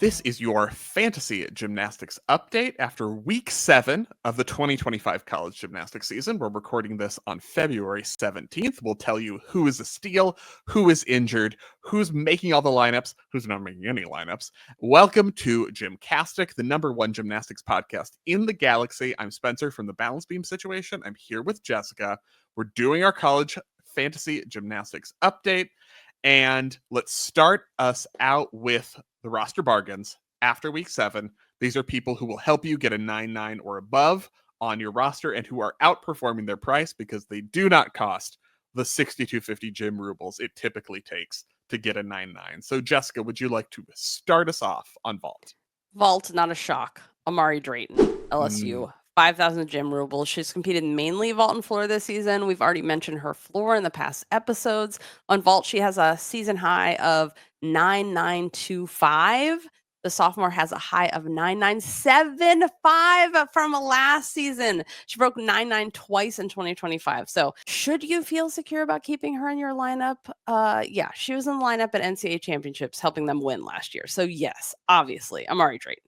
This is your fantasy gymnastics update after week 7 of the 2025 college gymnastics season. We're recording this on February 17th. We'll tell you who is a steal, who is injured, who's making all the lineups, who's not making any lineups. Welcome to GymCastic, the #1 gymnastics podcast in the galaxy. I'm Spencer from the Balance Beam Situation. I'm here with Jessica. We're doing our college fantasy gymnastics update. And let's start us out with the roster bargains after week 7. These are people who will help you get a 9-9 or above on your roster and who are outperforming their price because they do not cost the $6,250 gym rubles it typically takes to get a 9-9. So Jessica, would you like to start us off on Vault? Vault, not a shock. Amari Drayton, LSU. 5,000 gym rubles. She's competed mainly vault and floor this season. We've already mentioned her floor in the past episodes. On vault, she has a season high of 9,925. The sophomore has a high of 9,975 from last season. She broke 9,9 twice in 2025. So should you feel secure about keeping her in your lineup? Yeah, she was in the lineup at NCAA championships, helping them win last year. So yes, obviously, Amari Drayton.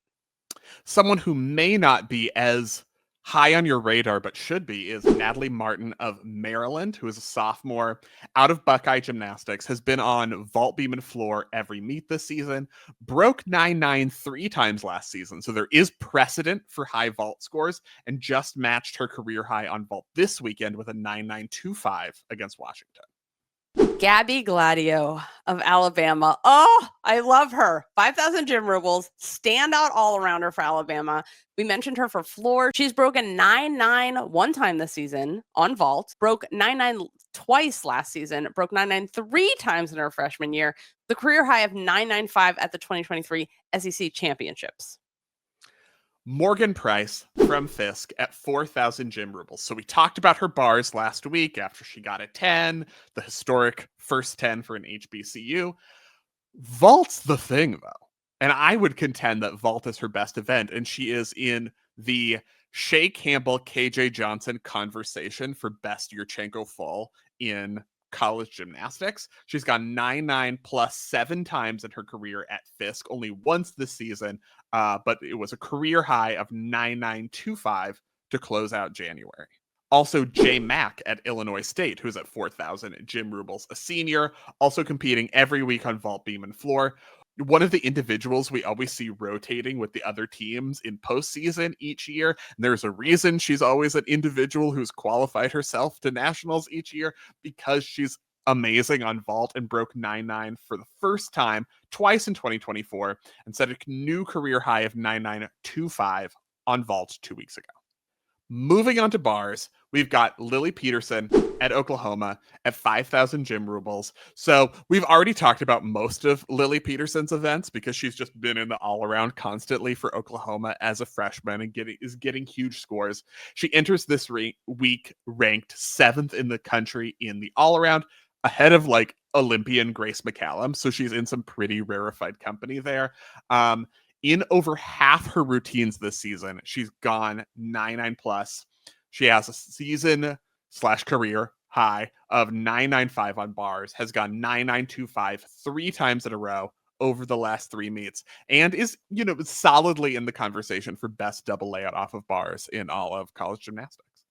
Someone who may not be as high on your radar, but should be, is Natalie Martin of Maryland, who is a sophomore out of Buckeye Gymnastics, has been on vault, beam, and floor every meet this season, broke 9-9 3 times last season. So there is precedent for high vault scores, and just matched her career high on vault this weekend with a 9-9-2-5 against Washington. Gabby Gladio of Alabama. Oh, I love her. 5,000 gym rubles, standout all-arounder for Alabama. We mentioned her for floor. She's broken 9-9 one time this season on vault, broke 9-9 twice last season, broke 9-9 3 times in her freshman year, the career high of 9-9-5 at the 2023 SEC Championships. Morgan Price from Fisk at 4,000 gym rubles. So we talked about her bars last week after she got a 10, the historic first 10 for an HBCU. Vault's the thing, though. And I would contend that vault is her best event, and she is in the Shea Campbell, KJ Johnson conversation for best Yurchenko full in college gymnastics. She's gone 9-9 plus 7 times in her career at Fisk, only once this season, but it was a career high of 9-9-2-5 to close out January. Also, Jay Mack at Illinois State, who's at 4,000 gym rubles, a senior, also competing every week on vault, beam, and floor. One of the individuals we always see rotating with the other teams in postseason each year. And there's a reason she's always an individual who's qualified herself to nationals each year, because she's amazing on vault and broke 9-9 for the first time twice in 2024 and set a new career high of 9-9-2-5 on vault 2 weeks ago. Moving on to bars, we've got Lily Peterson at Oklahoma at 5,000 gym rubles. So we've already talked about most of Lily Peterson's events because she's just been in the all-around constantly for Oklahoma as a freshman and is getting huge scores. She enters this week ranked 7th in the country in the all-around, ahead of like Olympian Grace McCallum. So she's in some pretty rarefied company there. In over half her routines this season, she's gone 9-9 plus. She has a season/career high of 9-9-5 on bars, has gone 9-9-2-5 3 times in a row over the last 3 meets, and is, solidly in the conversation for best double layout off of bars in all of college gymnastics.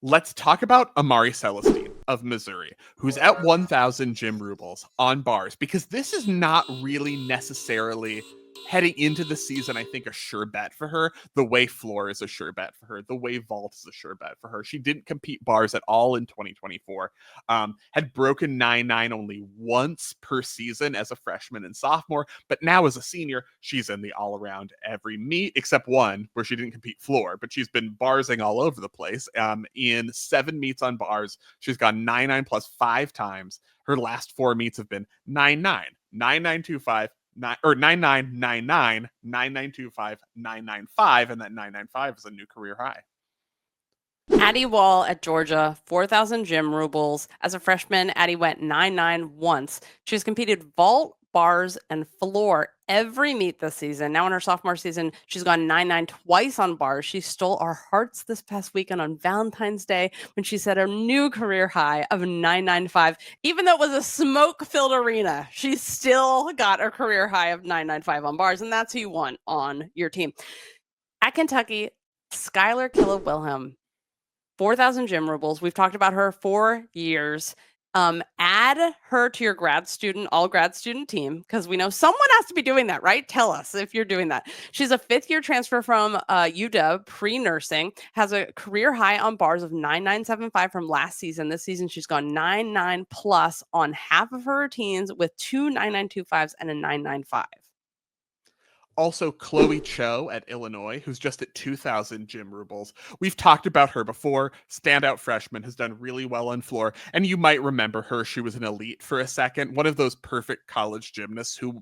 Let's talk about Amari Celestine of Missouri, who's at 1,000 gym rubles on bars, because this is not really necessarily heading into the season, I think, a sure bet for her, the way floor is a sure bet for her, the way vault is a sure bet for her. She didn't compete bars at all in 2024, had broken 9-9 only once per season as a freshman and sophomore, but now as a senior, she's in the all-around every meet, except one where she didn't compete floor, but she's been barsing all over the place. In 7 meets on bars, she's gone 9-9 plus 5 times. Her last 4 meets have been 9-9, 9-9-2-5, 9-9-9-9, 9-9-2-5, 9-9-5, and that 9-9-5 is a new career high. Addie Wall at Georgia, 4,000 gym rubles. As a freshman, Addie went 9-9 once. She's competed vault, bars, and floor every meet this season. Now in her sophomore season, she's gone 9-9 twice on bars. She stole our hearts this past weekend on Valentine's Day when she set a new career high of 995. Even though it was a smoke-filled arena, she still got a career high of 995 on bars, and that's who you want on your team. At Kentucky, Skylar Killow-Wilhelm, 4,000 gym rubles. We've talked about her for years. Add her to your all grad student team, because we know someone has to be doing that, right? Tell us if you're doing that. She's a 5th-year transfer from UW pre-nursing, has a career high on bars of 9,975 from last season. This season, she's gone 9-9 plus on half of her routines with 2 9,925s and a 995. Also, Chloe Cho at Illinois, who's just at 2,000 gym rubles. We've talked about her before. Standout freshman, has done really well on floor. And you might remember her. She was an elite for a second. One of those perfect college gymnasts who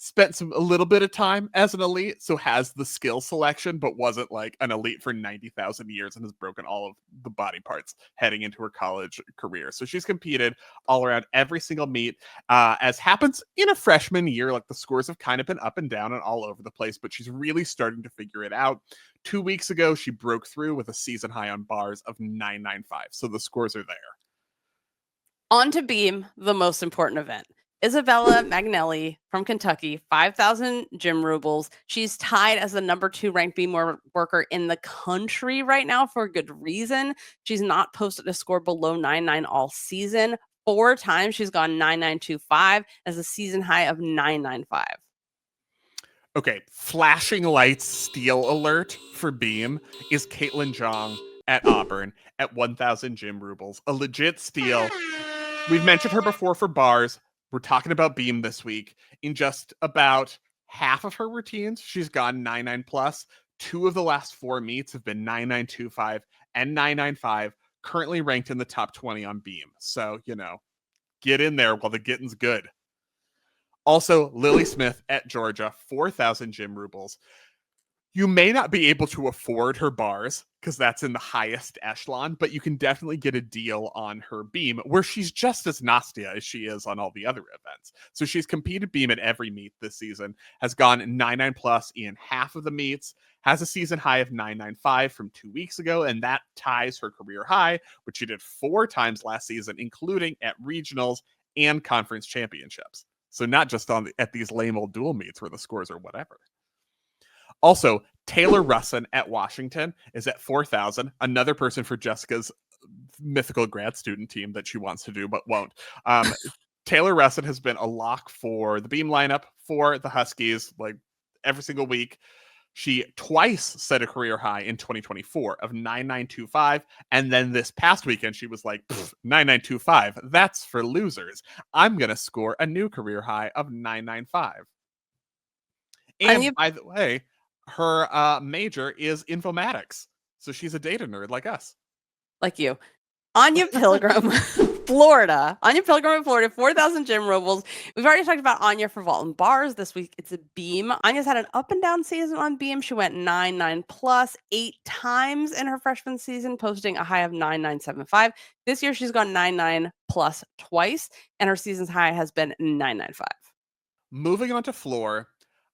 spent a little bit of time as an elite, so has the skill selection, but wasn't like an elite for 90,000 years and has broken all of the body parts heading into her college career. So she's competed all around every single meet. As happens in a freshman year, like the scores have kind of been up and down and all over the place, but she's really starting to figure it out. 2 weeks ago, she broke through with a season high on bars of 995. So the scores are there. On to beam, the most important event. Isabella Magnelli from Kentucky, 5,000 gym rubles. She's tied as the number 2 ranked beam worker in the country right now for a good reason. She's not posted a score below 9.9 all season. 4 times she's gone 9.925 as a season high of 9.95. Okay, flashing lights steal alert for beam is Caitlin Jong at Auburn at 1,000 gym rubles. A legit steal. We've mentioned her before for bars. We're talking about beam this week. In just about half of her routines, she's gone 9.9 plus. 2 of the last 4 meets have been 9.925 and 9.95, currently ranked in the top 20 on beam. So, get in there while the getting's good. Also, Lily Smith at Georgia, 4,000 gym rubles. You may not be able to afford her bars because that's in the highest echelon, but you can definitely get a deal on her beam where she's just as nastia as she is on all the other events. So she's competed beam at every meet this season, has gone 9.9 plus in half of the meets, has a season high of 9.95 from 2 weeks ago, and that ties her career high, which she did 4 times last season, including at regionals and conference championships. So not just at these lame old dual meets where the scores are whatever. Also, Taylor Russin at Washington is at 4,000. Another person for Jessica's mythical grad student team that she wants to do but won't. Taylor Russin has been a lock for the beam lineup for the Huskies like every single week. She twice set a career high in 2024 of 9.925. And then this past weekend, she was like, 9.925. That's for losers. I'm going to score a new career high of 9.95. And by the way, her major is informatics. So she's a data nerd like us. Like you. Anya Pilgrim, Florida. Anya Pilgrim in Florida, 4,000 gym rubles. We've already talked about Anya for vault and bars. This week, it's a beam. Anya's had an up and down season on beam. She went 9.9 plus 8 times in her freshman season, posting a high of 9.975. This year, she's gone 9.9 plus twice, and her season's high has been 9.95. Moving on to floor,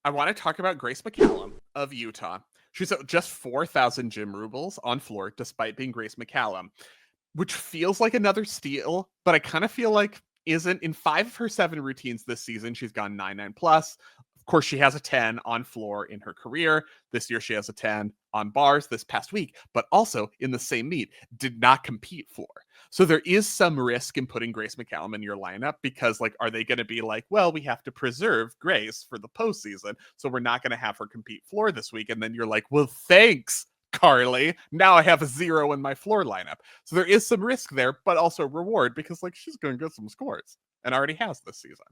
I want to talk about Grace McCallum of Utah. She's at just 4,000 gym rubles on floor, despite being Grace McCallum, which feels like another steal, but I kind of feel like isn't. In 5 of her 7 routines this season, she's gone 9.9 plus. Of course, she has a 10 on floor in her career. This year, she has a 10 on bars this past week, but also in the same meet, did not compete floor. So there is some risk in putting Grace McCallum in your lineup because, are they going to be like, well, we have to preserve Grace for the postseason, so we're not going to have her compete floor this week. And then you're like, well, thanks, Carly. Now I have a 0 in my floor lineup. So there is some risk there, but also reward because, she's going to get some scores and already has this season.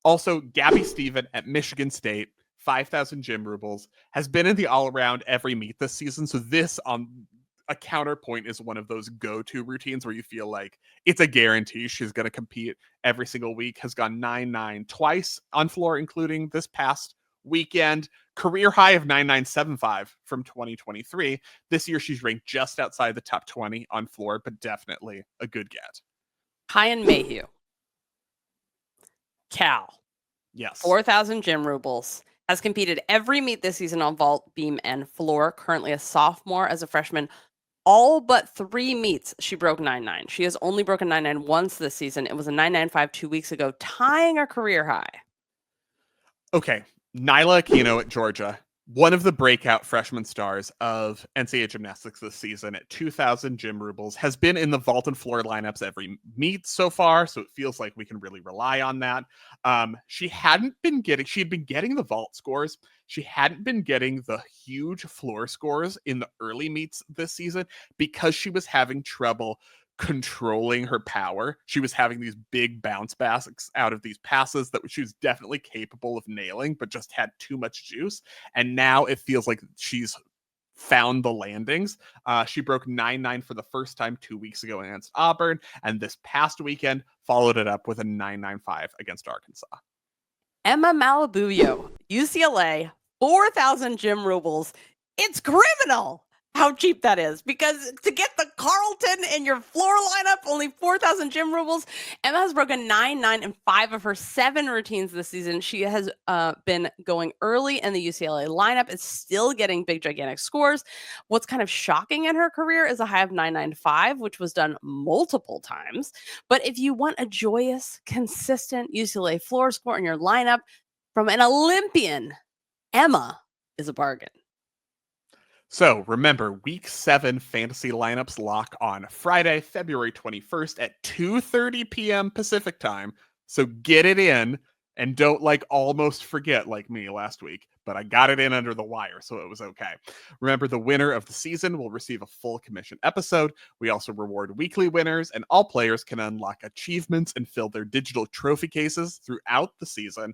Also, Gabby Stephen at Michigan State, 5,000 gym rubles, has been in the all-around every meet this season. So this, on a counterpoint, is one of those go-to routines where you feel like it's a guarantee she's going to compete every single week. Has gone 9.9 twice on floor, including this past weekend. Career high of 9.975 from 2023. This year, she's ranked just outside the top 20 on floor, but definitely a good get. Kyan Mayhew. Cal. Yes. 4,000 gym rubles. Has competed every meet this season on vault, beam, and floor. Currently a sophomore. As a freshman, all but 3 meets, she broke 9.9. She has only broken 9.9 once this season. It was a 9.95 2 weeks ago, tying her career high. Okay, Nyla Aquino at Georgia, one of the breakout freshman stars of NCAA gymnastics this season at 2,000 gym rubles, has been in the vault and floor lineups every meet so far, so it feels like we can really rely on that. She had been getting the vault scores. She hadn't been getting the huge floor scores in the early meets this season because she was having trouble controlling her power. She was having these big bounce backs out of these passes that she was definitely capable of nailing, but just had too much juice. And now it feels like she's found the landings. She broke 9.9 for the first time 2 weeks ago against Auburn, and this past weekend followed it up with a 9.95 against Arkansas. Emma Malabuyo, UCLA, 4,000 gym rubles. It's criminal how cheap that is, because to get the Carlton in your floor lineup, only 4,000 gym rubles. Emma has broken 9.9 in 5 of her 7 routines this season. She has been going early in the UCLA lineup. It's still getting big, gigantic scores. What's kind of shocking in her career is a high of 9.95, which was done multiple times. But if you want a joyous, consistent UCLA floor score in your lineup from an Olympian, Emma is a bargain. So remember, week 7 fantasy lineups lock on Friday, February 21st at 2:30 p.m. Pacific time. So get it in and don't almost forget like me last week, but I got it in under the wire, so it was okay. Remember, the winner of the season will receive a full commission episode. We also reward weekly winners, and all players can unlock achievements and fill their digital trophy cases throughout the season.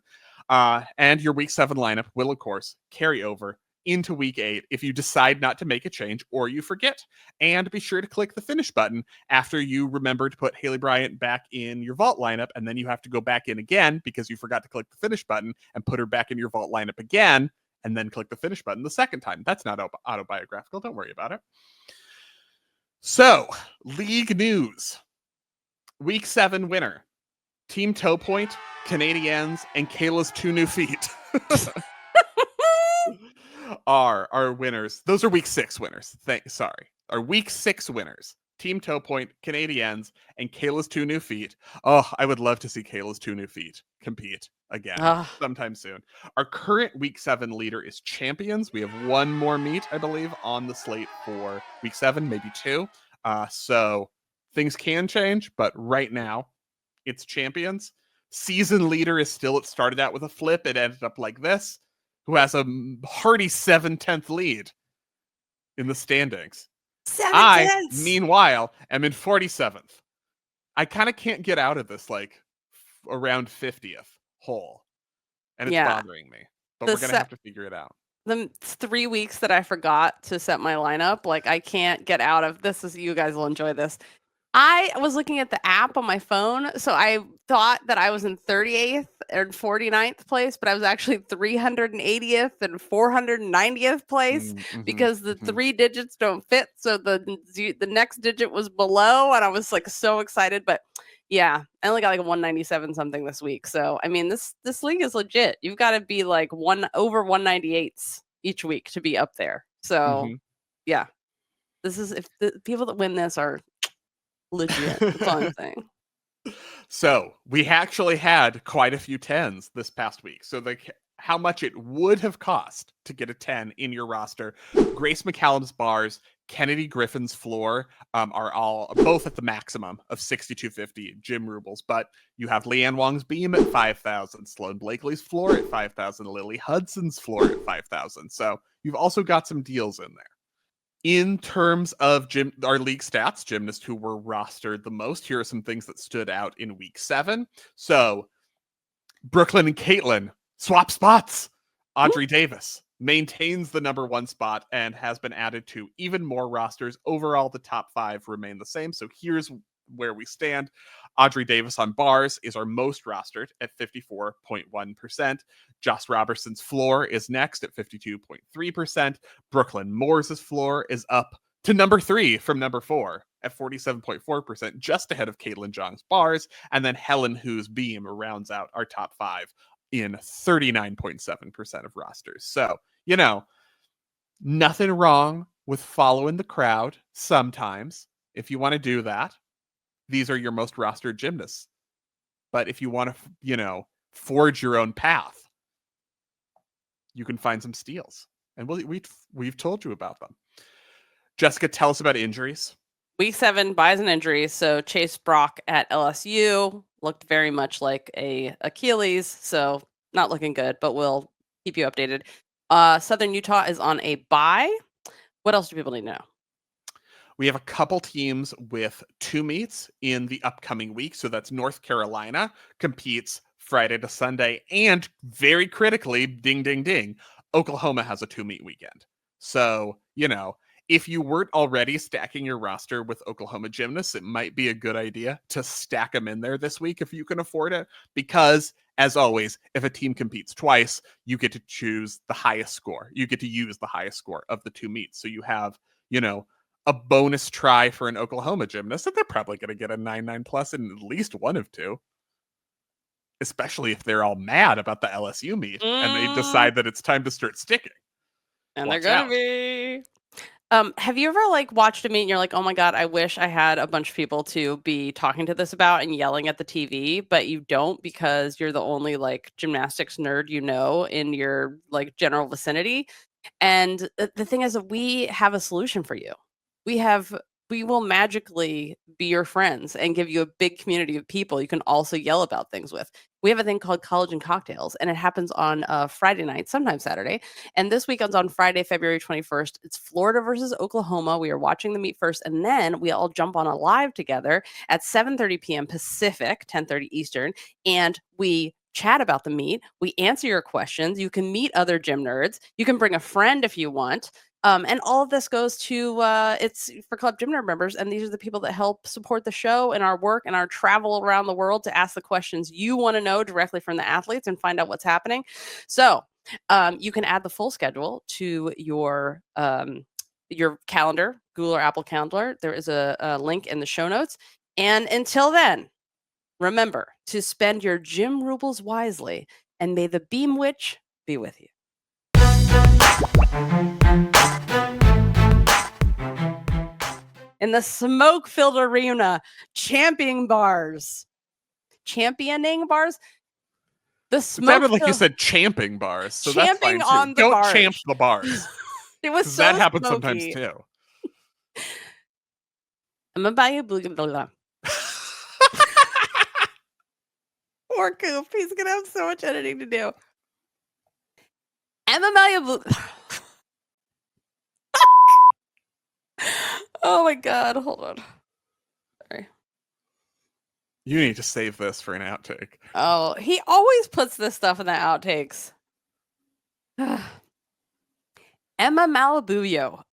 And your week 7 lineup will, of course, carry over into week 8 if you decide not to make a change or you forget. And be sure to click the finish button after you remember to put Haley Bryant back in your vault lineup, and then you have to go back in again because you forgot to click the finish button and put her back in your vault lineup again, and then click the finish button the second time. That's not autobiographical. Don't worry about it. So, league news. Week 7 winner. Team Toe Point, Canadiens, and Kayla's 2 new feet. are our winners. Those are week 6 winners. Our week 6 winners. Team Toe Point, Canadiens, and Kayla's 2 new feet. Oh, I would love to see Kayla's 2 new feet compete again sometime soon. Our current week 7 leader is Champions. We have 1 more meet, I believe, on the slate for week 7, maybe 2. So things can change, but right now it's Champions. Season leader is still, it started out with a flip. It ended up like this, who has a hearty 7/10 lead in the standings. 7/10. Meanwhile, am in 47th. I kind of can't get out of this around 50th hole, and it's bothering me. But we're gonna have to figure it out. The 3 weeks that I forgot to set my lineup, I can't get out of this. You guys will enjoy this. I was looking at the app on my phone, so I thought that I was in 38th or 49th place, but I was actually 380th and 490th place because the 3 digits don't fit. So the next digit was below, and I was so excited. But yeah, I only got 197 something this week. So I mean, this league is legit. You've got to be over 198s each week to be up there. So yeah, this is, if the people that win this are legit. That's all I'm saying. So we actually had quite a few 10s this past week. So how much it would have cost to get a 10 in your roster. Grace McCallum's bars, Kennedy Griffin's floor are all both at the maximum of 6,250 gym rubles, but you have Leanne Wong's beam at 5,000, Sloan Blakely's floor at 5,000, Lily Hudson's floor at 5,000. So you've also got some deals in there. In terms of our league stats, gymnasts who were rostered the most, here are some things that stood out in week 7. So Brooklyn and Caitlin swap spots. Audrey Davis maintains the number 1 spot and has been added to even more rosters. Overall, the top 5 remain the same. So here's where we stand. Audrey Davis on bars is our most rostered at 54.1%. Joss Robertson's floor is next at 52.3%. Brooklyn Moore's floor is up to number 3 from number 4 at 47.4%, just ahead of Caitlin Jong's bars. And then Helen Hu's beam rounds out our top 5 in 39.7% of rosters. So, nothing wrong with following the crowd sometimes. If you want to do that, these are your most rostered gymnasts. But if you want to, forge your own path, you can find some steals. And we've told you about them. Jessica, tell us about injuries. Week 7 buys an injury. So Chase Brock at LSU looked very much like a Achilles. So not looking good, but we'll keep you updated. Southern Utah is on a bye. What else do people need to know? We have a couple teams with 2 meets in the upcoming week. So that's North Carolina competes Friday to Sunday. And very critically, ding, ding, ding, Oklahoma has a 2-meet weekend. So, if you weren't already stacking your roster with Oklahoma gymnasts, it might be a good idea to stack them in there this week if you can afford it. Because, as always, if a team competes twice, you get to choose the highest score. You get to use the highest score of the 2 meets. So you have, a bonus try for an Oklahoma gymnast, and they're probably going to get a 9.9 plus in at least one of 2. Especially if they're all mad about the LSU meet and they decide that it's time to start sticking. And Watch they're out. gonna be. Have you ever watched a meet and you're like, oh my God, I wish I had a bunch of people to be talking to this about and yelling at the TV, but you don't because you're the only gymnastics nerd in your general vicinity. And the thing is that we have a solution for you. We will magically be your friends and give you a big community of people you can also yell about things with. We have a thing called College and Cocktails, and it happens on Friday night, sometimes Saturday. And this weekend's on Friday, February 21st. It's Florida versus Oklahoma. We are watching the meet first, and then we all jump on a live together at 7:30 p.m. Pacific, 10:30 Eastern, and we chat about the meet. We answer your questions. You can meet other gym nerds. You can bring a friend if you want. And all of this goes to it's for Club Gym Nerd members, and these are the people that help support the show and our work and our travel around the world to ask the questions you want to know directly from the athletes and find out what's happening. So you can add the full schedule to your calendar, Google or Apple Calendar. There is a link in the show notes. And until then, remember to spend your gym rubles wisely, and may the Beam Witch be with you. In the smoke-filled arena, championing bars. The smoke. It sounded like you said champing bars, so that's fine too. On the Don't bars. champ the bars. It was so that happens smoky. sometimes too. I'm gonna buy you blah. Poor Coop. He's gonna have so much editing to do. Oh my God, hold on. Sorry. You need to save this for an outtake. Oh, he always puts this stuff in the outtakes. Emma Malabuyo